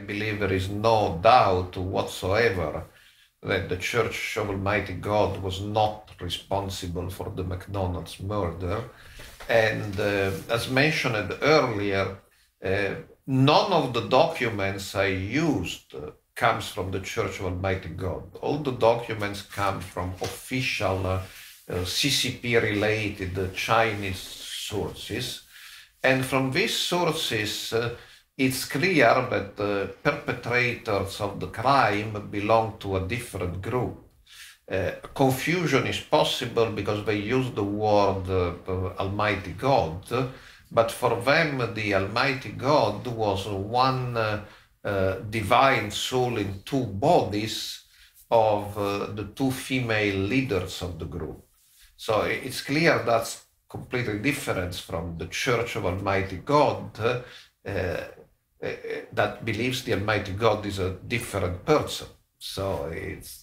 believe there is no doubt whatsoever that the Church of Almighty God was not responsible for the McDonald's murder. And as mentioned earlier, none of the documents I used comes from the Church of Almighty God. All the documents come from official CCP-related Chinese sources. And from these sources, it's clear that the perpetrators of the crime belong to a different group. Confusion is possible because they use the word Almighty God, but for them the Almighty God was one divine soul in two bodies of the two female leaders of the group. So it's clear that's completely different from the Church of Almighty God that believes the Almighty God is a different person. So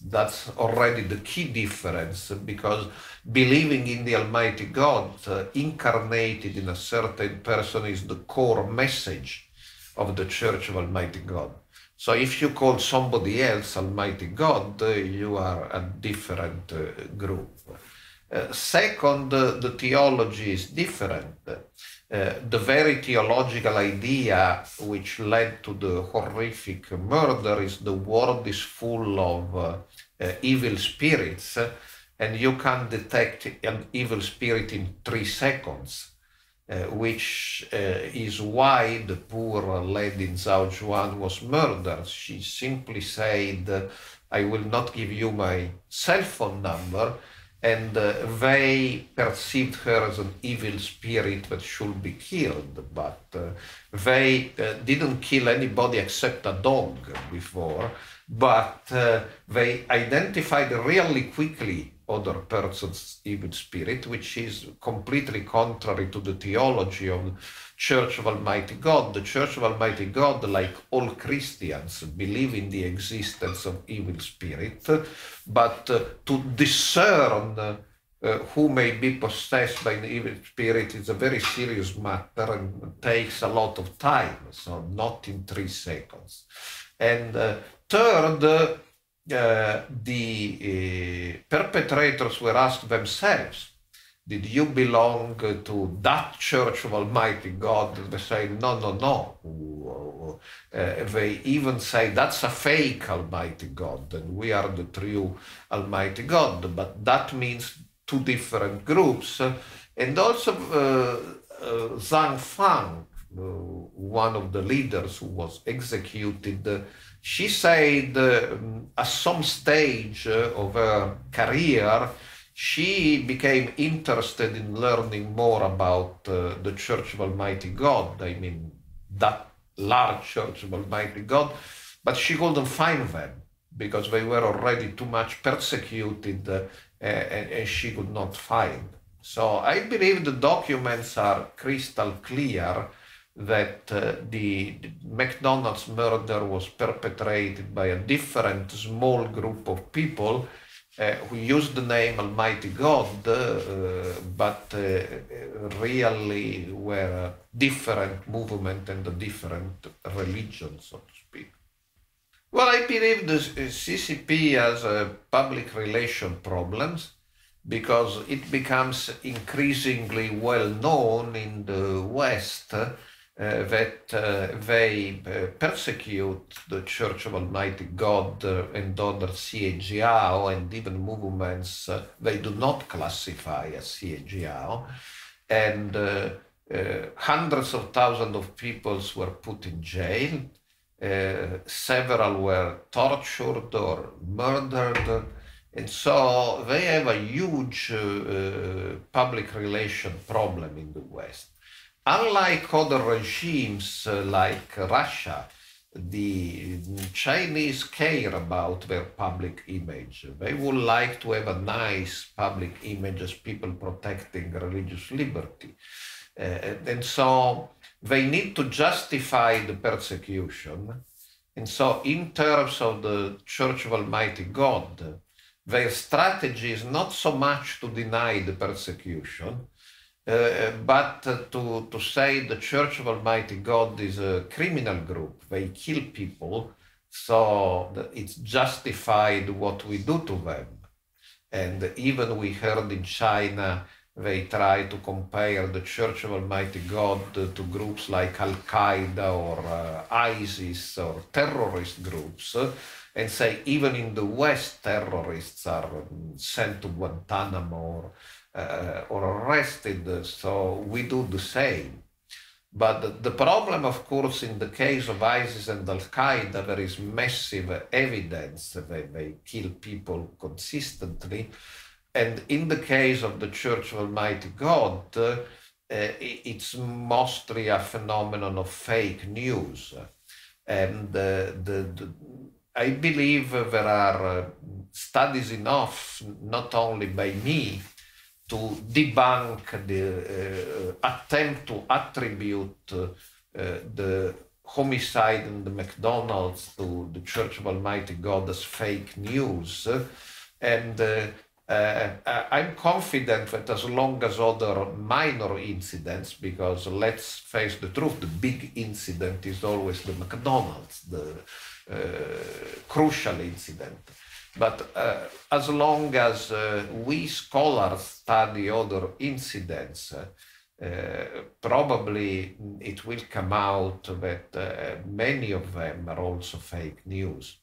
that's already the key difference, because believing in the Almighty God incarnated in a certain person is the core message of the Church of Almighty God. So if you call somebody else Almighty God, you are a different group. Second, the theology is different. The very theological idea which led to the horrific murder is the world is full of evil spirits, and you can detect an evil spirit in 3 seconds, which is why the poor lady Zhaoyuan was murdered. She simply said, I will not give you my cell phone number, and they perceived her as an evil spirit that should be killed, but they didn't kill anybody except a dog before, but they identified really quickly other person's evil spirit, which is completely contrary to the theology of the Church of Almighty God. The Church of Almighty God, like all Christians, believe in the existence of evil spirit, but to discern who may be possessed by an evil spirit is a very serious matter and takes a lot of time, so not in 3 seconds. And third, the perpetrators were asked themselves, did you belong to that Church of Almighty God? They say, no, no, no. They even say, that's a fake Almighty God, and we are the true Almighty God. But that means 2 different groups. And also Zhang Fang, one of the leaders who was executed, she said at some stage of her career, she became interested in learning more about the Church of Almighty God, I mean, that large Church of Almighty God, but she couldn't find them because they were already too much persecuted and she could not find. So I believe the documents are crystal clear that the McDonald's murder was perpetrated by a different small group of people who used the name Almighty God, but really were a different movement and a different religion, so to speak. Well, I believe the CCP has public relation problems because it becomes increasingly well known in the West that they persecute the Church of Almighty God and other CAGO and even movements they do not classify as CAGO. And hundreds of thousands of people were put in jail. Several were tortured or murdered. And so they have a huge public relation problem in the West. Unlike other regimes like Russia, the Chinese care about their public image. They would like to have a nice public image as people protecting religious liberty. And so they need to justify the persecution. And so in terms of the Church of Almighty God, their strategy is not so much to deny the persecution, But to say the Church of Almighty God is a criminal group, they kill people, so it's justified what we do to them. And even we heard in China, they try to compare the Church of Almighty God to groups like Al-Qaeda or ISIS or terrorist groups, and say even in the West, terrorists are sent to Guantanamo or arrested, so we do the same. But the problem, of course, in the case of ISIS and Al-Qaeda, there is massive evidence that they kill people consistently. And in the case of the Church of Almighty God, it's mostly a phenomenon of fake news. And I believe there are studies enough, not only by me, to debunk the attempt to attribute the homicide in the McDonald's to the Church of Almighty God as fake news. And I'm confident that as long as other minor incidents, because let's face the truth, the big incident is always the McDonald's, the crucial incident. But as long as we scholars study other incidents, probably it will come out that many of them are also fake news.